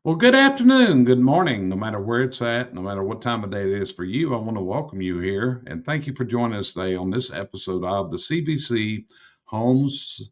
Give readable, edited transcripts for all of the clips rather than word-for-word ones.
Well, good afternoon, good morning, no matter where it's at, no matter what time of day it is for you. I want to welcome you here and thank you for joining us today on this episode of the CVC Homes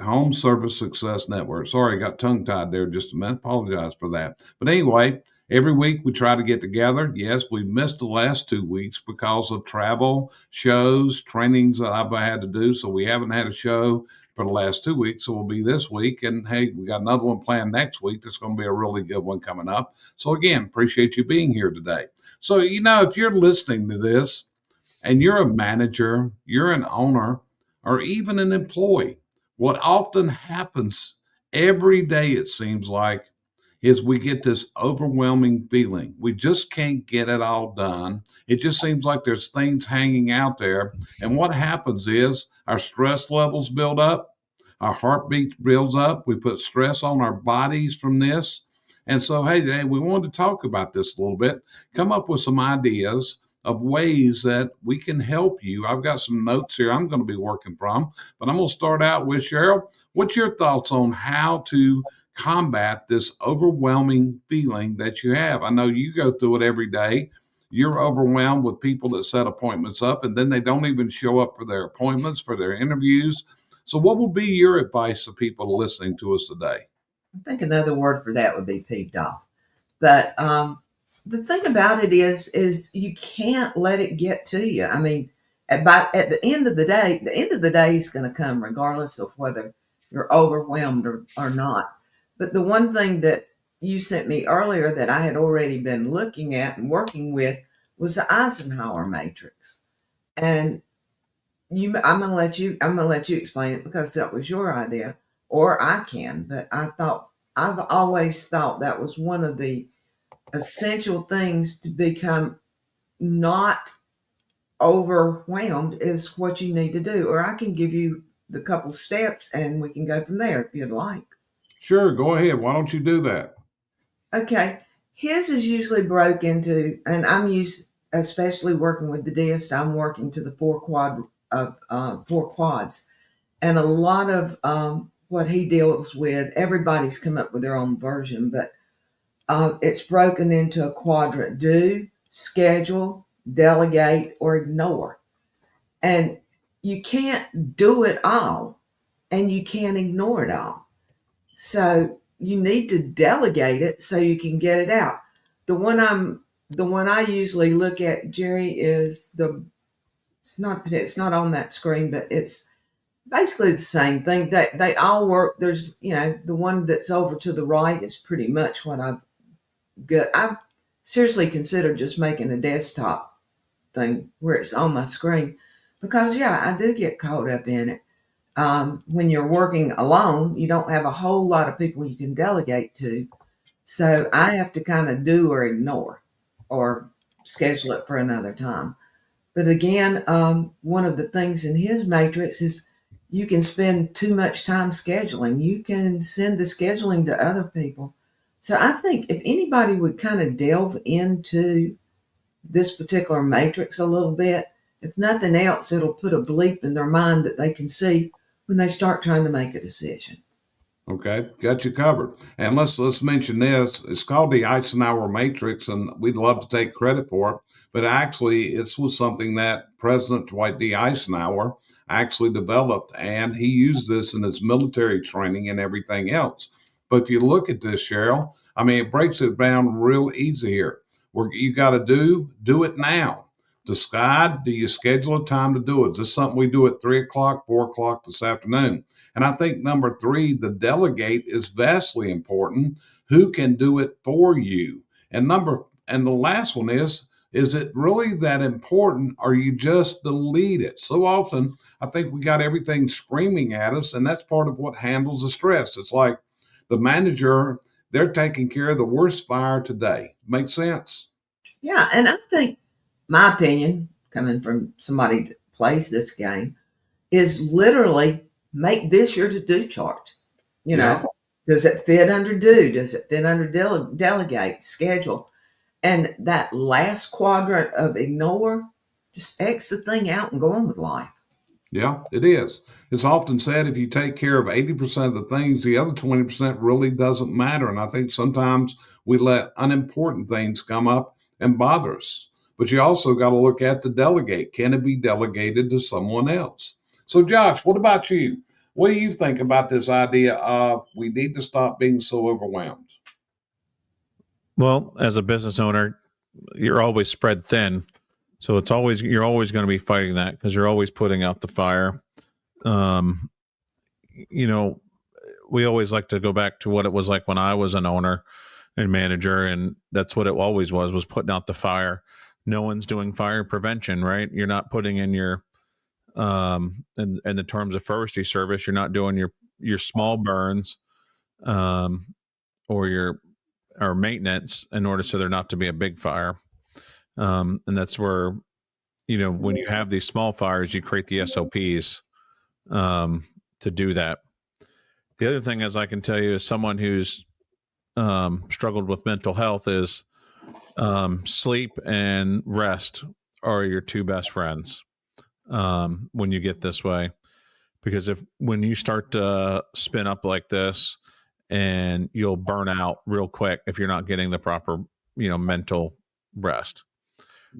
Home Service Success Network. Sorry, I got tongue tied there just a minute. Apologize for that. But anyway, every week we try to get together. Yes, we missed the last 2 weeks because of travel, shows, trainings that I've had to do. So we haven't had a show for the last 2 weeks. So we'll be this week. And hey, we got another one planned next week. That's going to be a really good one coming up. So again, appreciate you being here today. So, if you're listening to this and you're a manager, you're an owner, or even an employee, what often happens every day, it seems like, is we get this overwhelming feeling. We just can't get it all done. It just seems like there's things hanging out there. And what happens is our stress levels build up, our heartbeat builds up, we put stress on our bodies from this. And so, hey, today we wanted to talk about this a little bit, come up with some ideas of ways that we can help you. I've got some notes here I'm going to be working from, but I'm going to start out with Cheryl. What's your thoughts on how to combat this overwhelming feeling that you have? I know you go through it every day. You're overwhelmed with people that set appointments up and then they don't even show up for their appointments, for their interviews. So, what would be your advice to people listening to us today? I think another word for that would be peeved off. But the thing about it is you can't let it get to you. I mean, at the end of the end of the day is going to come regardless of whether you're overwhelmed or not. But the one thing that you sent me earlier that I had already been looking at and working with was the Eisenhower matrix. And I'm gonna let you explain it because that was your idea, or I can. But I've always thought that was one of the essential things to become not overwhelmed is what you need to do. Or I can give you the couple steps and we can go from there if you'd like. Sure, go ahead. Why don't you do that? Okay. His is usually broke into, and I'm used, especially working with the disc, I'm working to the four quads. And a lot of what he deals with, everybody's come up with their own version, but it's broken into a quadrant: do, schedule, delegate, or ignore. And you can't do it all and you can't ignore it all. So you need to delegate it so you can get it out. The one I'm the one I usually look at, Jerry, is the it's not on that screen, but it's basically the same thing. They all work. There's the one that's over to the right is pretty much what I've got. I've seriously considered just making a desktop thing where it's on my screen because I do get caught up in it. When you're working alone, you don't have a whole lot of people you can delegate to, so I have to kind of do or ignore or schedule it for another time. But again, one of the things in his matrix is you can spend too much time scheduling. You can send the scheduling to other people. So I think if anybody would kind of delve into this particular matrix a little bit, if nothing else, it'll put a bleep in their mind that they can see when they start trying to make a decision. Okay, got you covered. And let's mention this. It's called the Eisenhower Matrix, and we'd love to take credit for it. But actually, it was something that President Dwight D. Eisenhower actually developed, and he used this in his military training and everything else. But if you look at this, Cheryl, I mean, it breaks it down real easy here. Where you got to do it now. Decide, do you schedule a time to do it? Is this something we do at 3 o'clock, 4 o'clock this afternoon? And I think number three, the delegate is vastly important. Who can do it for you? And the last one is it really that important or you just delete it? So often I think we got everything screaming at us, and that's part of what handles the stress. It's like the manager, they're taking care of the worst fire today. Make sense? Yeah, and I think my opinion, coming from somebody that plays this game, is literally make this your to do chart. You Yeah. know, does it fit under do? Does it fit under delegate, schedule? And that last quadrant of ignore, just X the thing out and go on with life. Yeah, it is. It's often said if you take care of 80% of the things, the other 20% really doesn't matter. And I think sometimes we let unimportant things come up and bother us. But you also got to look at the delegate. Can it be delegated to someone else? So, Josh, what about you? What do you think about this idea of we need to stop being so overwhelmed? Well, as a business owner, you're always spread thin. So you're always going to be fighting that because you're always putting out the fire. Um, you know, we always like to go back to what it was like when I was an owner and manager, and that's what it always was putting out the fire. No one's doing fire prevention, right? You're not putting in your in the terms of forestry service, you're not doing your small burns um or your or maintenance in order so there not to be a big fire. And that's where, when you have these small fires, you create the SOPs to do that. The other thing, as I can tell you, as someone who's struggled with mental health, is sleep and rest are your two best friends when you get this way. Because when you start to spin up like this, and you'll burn out real quick if you're not getting the proper, mental rest.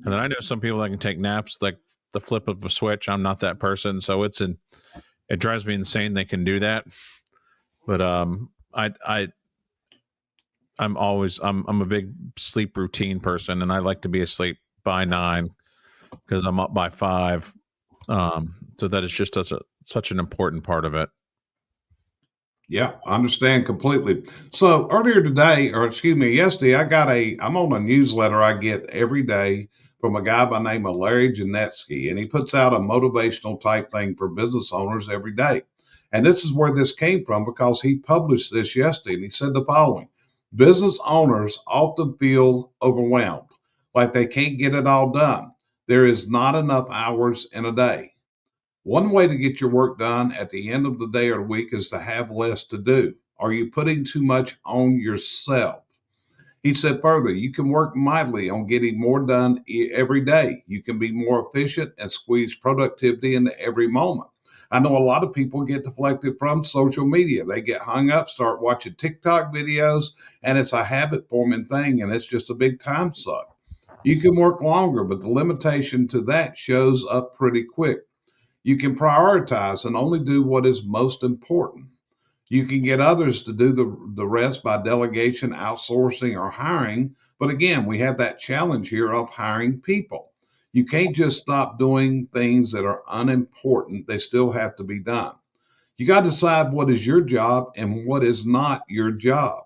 And then I know some people that can take naps like the flip of a switch. I'm not that person, so it drives me insane they can do that. But I'm a big sleep routine person, and I like to be asleep by 9 because I'm up by 5. So that is just such an important part of it. Yeah, I understand completely. So earlier today, or excuse me, yesterday, I'm on a newsletter I get every day from a guy by the name of Larry Janetsky, and he puts out a motivational type thing for business owners every day. And this is where this came from because he published this yesterday, and he said the following: business owners often feel overwhelmed, like they can't get it all done. There is not enough hours in a day. One way to get your work done at the end of the day or week is to have less to do. Are you putting too much on yourself? He said further, you can work mightily on getting more done every day. You can be more efficient and squeeze productivity into every moment. I know a lot of people get deflected from social media. They get hung up, start watching TikTok videos, and it's a habit forming thing, and it's just a big time suck. You can work longer, but the limitation to that shows up pretty quick. You can prioritize and only do what is most important. You can get others to do the rest by delegation, outsourcing, or hiring. But again, we have that challenge here of hiring people. You can't just stop doing things that are unimportant, they still have to be done. You got to decide what is your job and what is not your job.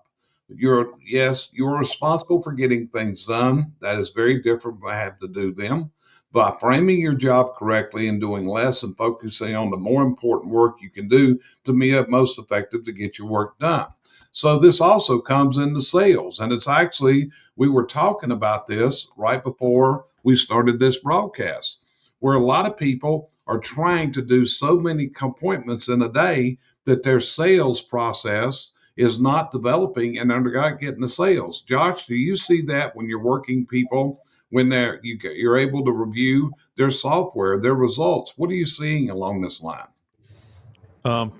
Yes, you're responsible for getting things done. That is very different from having to do them. By framing your job correctly and doing less and focusing on the more important work you can do to be most effective to get your work done. So this also comes into sales. And it's actually, we were talking about this right before we started this broadcast, where a lot of people are trying to do so many appointments in a day that their sales process is not developing and they're not getting the sales. Josh, do you see that when you're working people, when you're able to review their software, their results? What are you seeing along this line?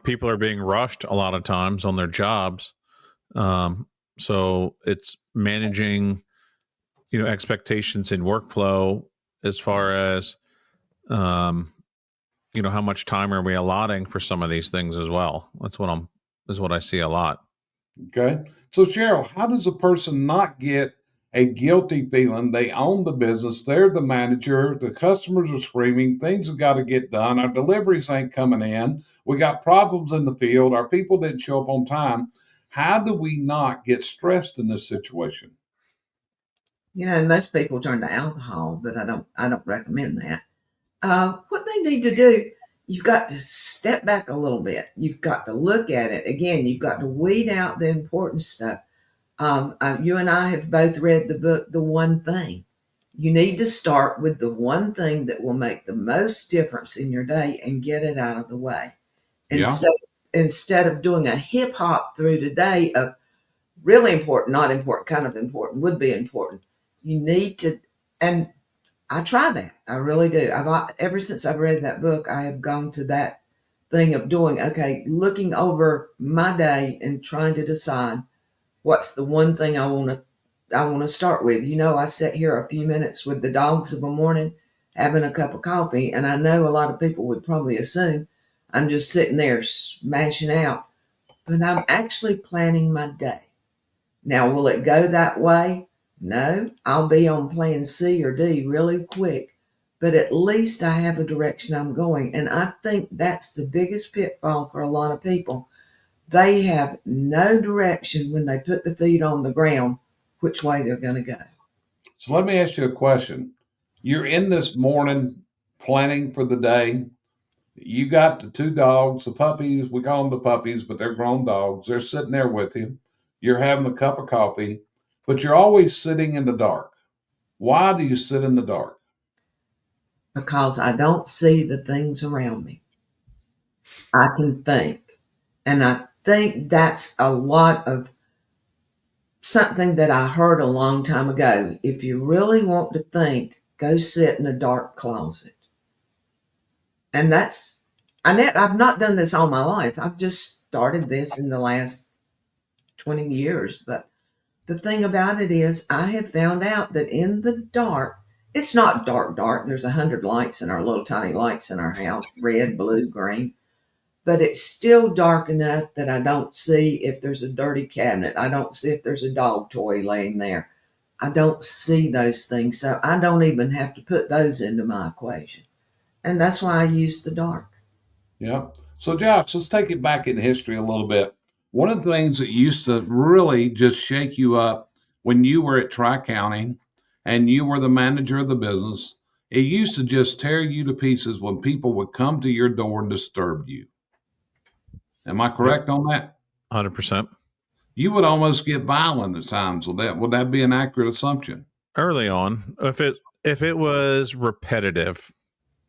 People are being rushed a lot of times on their jobs. So it's managing, expectations in workflow as far as, how much time are we allotting for some of these things as well. Is what I see a lot. Okay. So, Cheryl, how does a person not get a guilty feeling? They own the business, they're the manager, the customers are screaming, things have got to get done, our deliveries ain't coming in, we got problems in the field, our people didn't show up on time. How do we not get stressed in this situation? Most people turn to alcohol, but I don't recommend that. What they need to do, you've got to step back a little bit. You've got to look at it again. You've got to weed out the important stuff. You and I have both read the book, The One Thing. You need to start with the one thing that will make the most difference in your day and get it out of the way. Yeah. Instead of doing a hip hop through the day of really important, not important, kind of important, would be important. You need to, and I try that. I really do. Ever since I've read that book, I have gone to that thing of doing, okay, looking over my day and trying to decide what's the one thing I want to start with. I sit here a few minutes with the dogs of a morning having a cup of coffee, and I know a lot of people would probably assume I'm just sitting there smashing out, but I'm actually planning my day. Now, will it go that way? No, I'll be on plan C or D really quick, but at least I have a direction I'm going. And I think that's the biggest pitfall for a lot of people. They have no direction when they put the feet on the ground, which way they're going to go. So let me ask you a question. You're in this morning planning for the day. You got the two dogs, the puppies, we call them the puppies, but they're grown dogs. They're sitting there with you. You're having a cup of coffee, but you're always sitting in the dark. Why do you sit in the dark? Because I don't see the things around me. I can think. And I think that's a lot of something that I heard a long time ago. If you really want to think, go sit in a dark closet. And I've not done this all my life. I've just started this in the last 20 years. But the thing about it is, I have found out that in the dark, it's not dark, dark. There's 100 lights in our little tiny lights in our house, red, blue, green. But it's still dark enough that I don't see if there's a dirty cabinet. I don't see if there's a dog toy laying there. I don't see those things. So I don't even have to put those into my equation. And that's why I use the dark. Yeah. So, Josh, let's take it back in history a little bit. One of the things that used to really just shake you up when you were at Tri County and you were the manager of the business, it used to just tear you to pieces when people would come to your door and disturb you. Am I correct on that? 100%. You would almost get violent at times. Would that be an accurate assumption? Early on, if it was repetitive,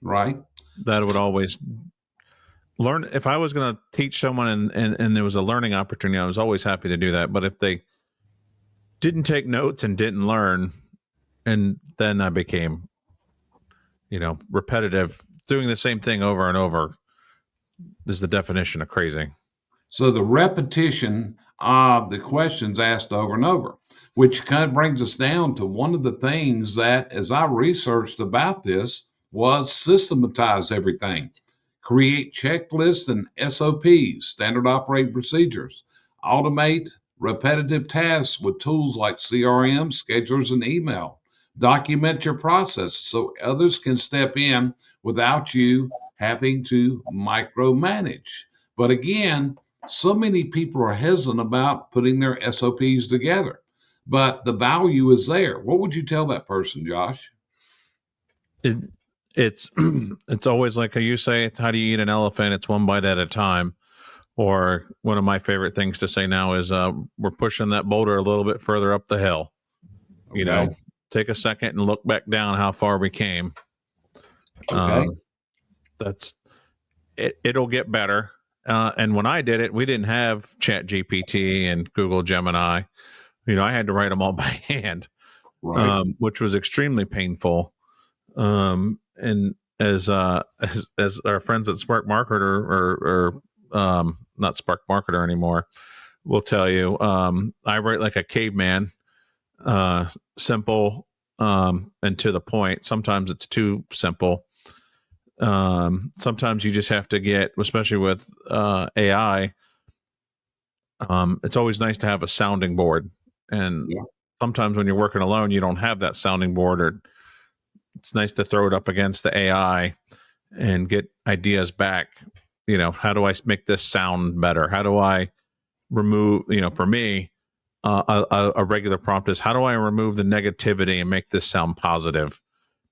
right? That would always learn. If I was going to teach someone and there was a learning opportunity, I was always happy to do that. But if they didn't take notes and didn't learn, and then I became, repetitive, doing the same thing over and over is the definition of crazy. So the repetition of the questions asked over and over, which kind of brings us down to one of the things that, as I researched about this, was systematize everything, create checklists and SOPs, standard operating procedures, automate repetitive tasks with tools like CRM, schedulers, and email, document your process so others can step in without you having to micromanage. But again, so many people are hesitant about putting their SOPs together, but the value is there. What would you tell that person, Josh? It's always like you say, how do you eat an elephant? It's one bite at a time. Or one of my favorite things to say now is we're pushing that boulder a little bit further up the hill. Okay. Take a second and look back down how far we came. Okay. That's it. It'll get better. And when I did it, we didn't have Chat GPT and Google Gemini. I had to write them all by hand, right. Which was extremely painful. And as our friends at Spark Marketer or not Spark Marketer anymore will tell you, I write like a caveman, simple and to the point. Sometimes it's too simple. Sometimes you just have to get, especially with AI, it's always nice to have a sounding board. And sometimes when you're working alone, you don't have that sounding board, or it's nice to throw it up against the AI and get ideas back. How do I make this sound better? How do I remove, for me, a regular prompt is, how do I remove the negativity and make this sound positive?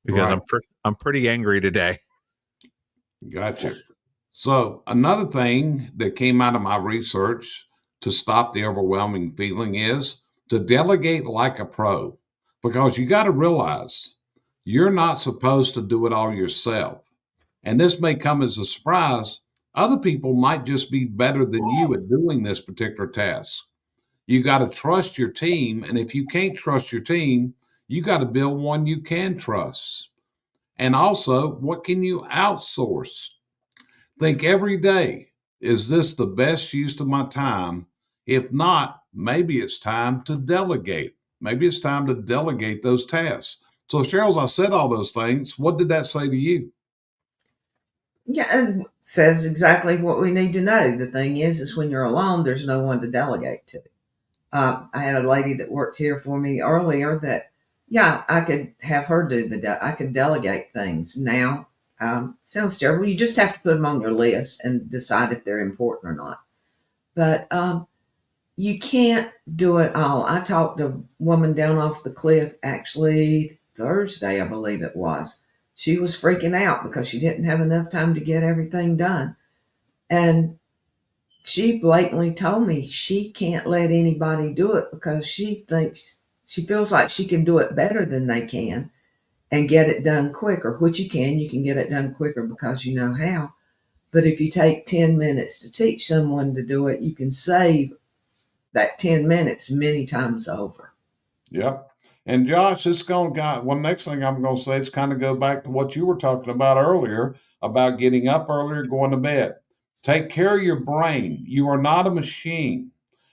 Because I'm pretty angry today. Gotcha. So another thing that came out of my research to stop the overwhelming feeling is to delegate like a pro, because you got to realize you're not supposed to do it all yourself. And this may come as a surprise. Other people might just be better than you at doing this particular task. You got to trust your team. And if you can't trust your team, you got to build one you can trust. And also, what can you outsource? Think every day, is this the best use of my time? If not, maybe it's time to delegate. Maybe it's time to delegate those tasks. So, Cheryl, as I said all those things, what did that say to you? Yeah, and says exactly what we need to know. The thing is when you're alone, there's no one to delegate to. I had a lady that worked here for me earlier that, yeah, I could have her do I could delegate things. Now, sounds terrible. You just have to put them on your list and decide if they're important or not. But you can't do it all. I talked to a woman down off the cliff actually Thursday, I believe it was. She was freaking out because she didn't have enough time to get everything done. And she blatantly told me she can't let anybody do it because she feels like she can do it better than they can and get it done quicker, which you can get it done quicker because you know how. But if you take 10 minutes to teach someone to do it, you can save that 10 minutes many times over. Yep. And Josh, it's going to one next thing I'm going to say is kind of go back to what you were talking about earlier about getting up earlier, going to bed. Take care of your brain. You are not a machine.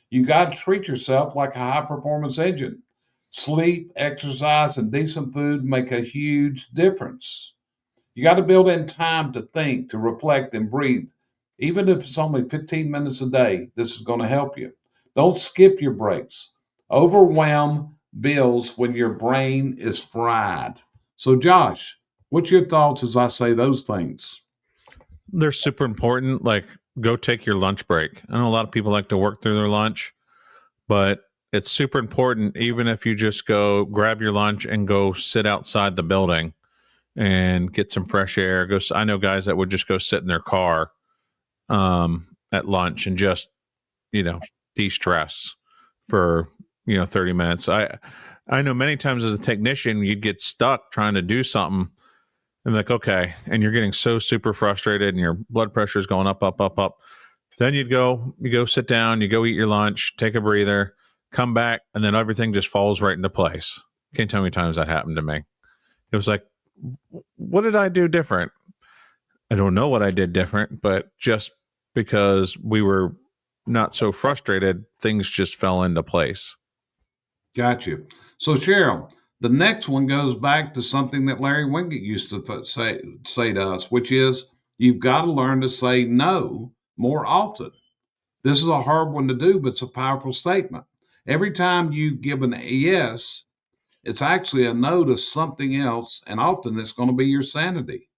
You got to treat yourself like a high performance engine. Sleep, exercise, and decent food make a huge difference. You got to build in time to think, to reflect, and breathe. Even if it's only 15 minutes a day, this is going to help you. Don't skip your breaks. Overwhelm bills when your brain is fried. So, Josh, what's your thoughts as I say those things? They're super important. Like, go take your lunch break. I know a lot of people like to work through their lunch, but it's super important. Even if you just go grab your lunch and go sit outside the building and get some fresh air. I know guys that would just go sit in their car at lunch and just, de-stress for 30 minutes. I know many times as a technician you'd get stuck trying to do something and like, okay, and you're getting so super frustrated and your blood pressure is going up. Then you go sit down, you go eat your lunch, take a breather, come back, and then everything just falls right into place. Can't tell me times that happened to me. It was like, what did I do different? I don't know what I did different, but just because we were not so frustrated, things just fell into place. Got you. So, Cheryl, the next one goes back to something that Larry Wingate used to say to us, which is you've got to learn to say no more often. This is a hard one to do, but it's a powerful statement. Every time you give an yes, it's actually a no to something else, and often it's going to be your sanity.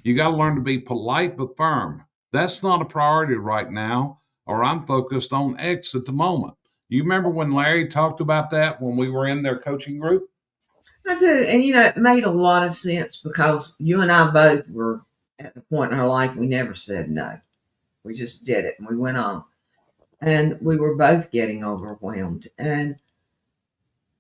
You got to learn to be polite but firm. That's not a priority right now, or I'm focused on X at the moment. You remember when Larry talked about that when we were in their coaching group? I do. And, it made a lot of sense because you and I both were at the point in our life we never said no. We just did it and we went on. And we were both getting overwhelmed. And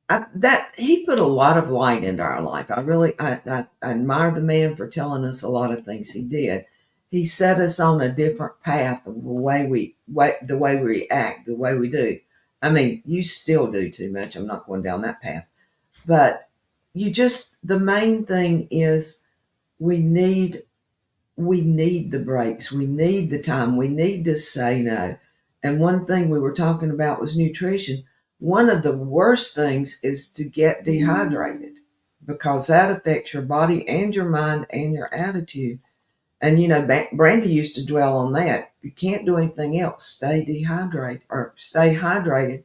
that he put a lot of light into our life. I admire the man for telling us a lot of things he did. He set us on a different path of the way we act, the way we do. I mean, you still do too much. I'm not going down that path. But the main thing is we need the breaks. We need the time. We need to say no. And one thing we were talking about was nutrition. One of the worst things is to get dehydrated because that affects your body and your mind and your attitude. And, Brandy used to dwell on that. If you can't do anything else, stay dehydrated or stay hydrated.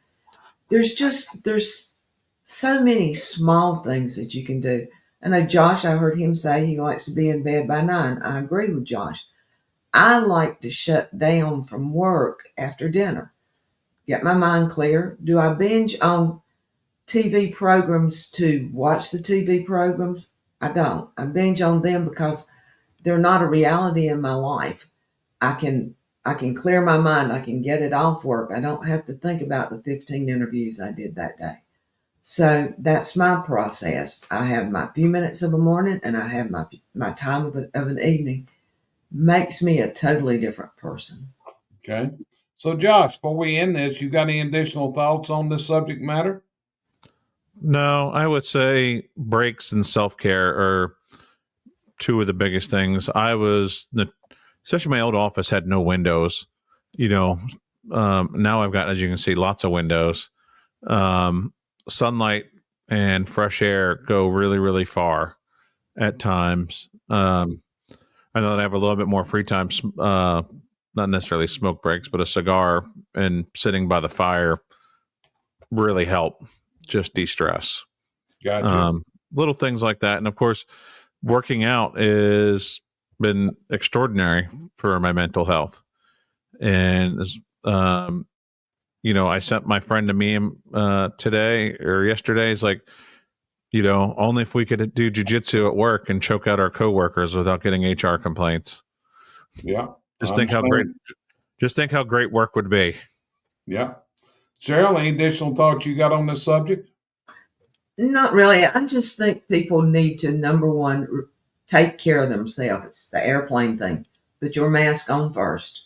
There's so many small things that you can do. I know Josh, I heard him say he likes to be in bed by 9. I agree with Josh. I like to shut down from work after dinner. Get my mind clear. Do I binge on TV programs to watch the TV programs? I don't. I binge on them because they're not a reality in my life. I can clear my mind. I can get it off work. I don't have to think about the 15 interviews I did that day. So that's my process. I have my few minutes of a morning and I have my time of an evening. Makes me a totally different person. Okay. So, Josh, before we end this, you got any additional thoughts on this subject matter? No, I would say breaks and self-care are two of the biggest things. Especially my old office had no windows. Now I've got, as you can see, lots of windows. Sunlight and fresh air go really, really far at times. I know that I have a little bit more free time, not necessarily smoke breaks, but a cigar and sitting by the fire really help just de-stress. Gotcha. Little things like that. And of course, working out has been extraordinary for my mental health. And, I sent my friend a meme today or yesterday. It's like, only if we could do jujitsu at work and choke out our coworkers without getting HR complaints. Yeah. Just think how great work would be. Yeah. Cheryl, any additional thoughts you got on this subject? Not really. I just think people need to, number one, take care of themselves. It's the airplane thing. Put your mask on first.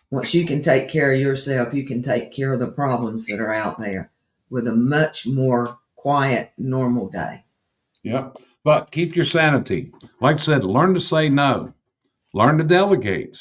Once you can take care of yourself, you can take care of the problems that are out there with a much more quiet, normal day. Yeah. But keep your sanity. Like I said, learn to say no. Learn to delegate.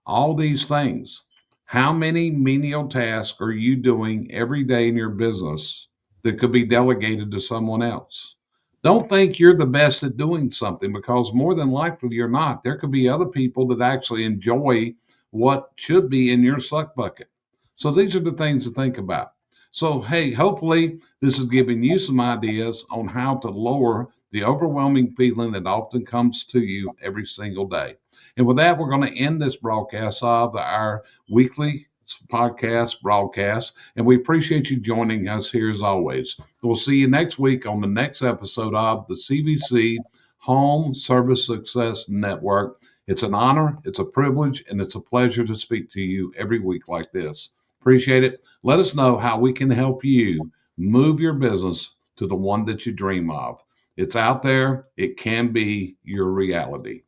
All these things. How many menial tasks are you doing every day in your business that could be delegated to someone else? Don't think you're the best at doing something, because more than likely you're not. There could be other people that actually enjoy what should be in your suck bucket. So these are the things to think about. So, hey, hopefully this is giving you some ideas on how to lower the overwhelming feeling that often comes to you every single day. And with that, we're going to end this broadcast of our weekly podcast broadcast. And we appreciate you joining us here as always. We'll see you next week on the next episode of the CVC Home Service Success Network. It's an honor, it's a privilege, and it's a pleasure to speak to you every week like this. Appreciate it. Let us know how we can help you move your business to the one that you dream of. It's out there. It can be your reality.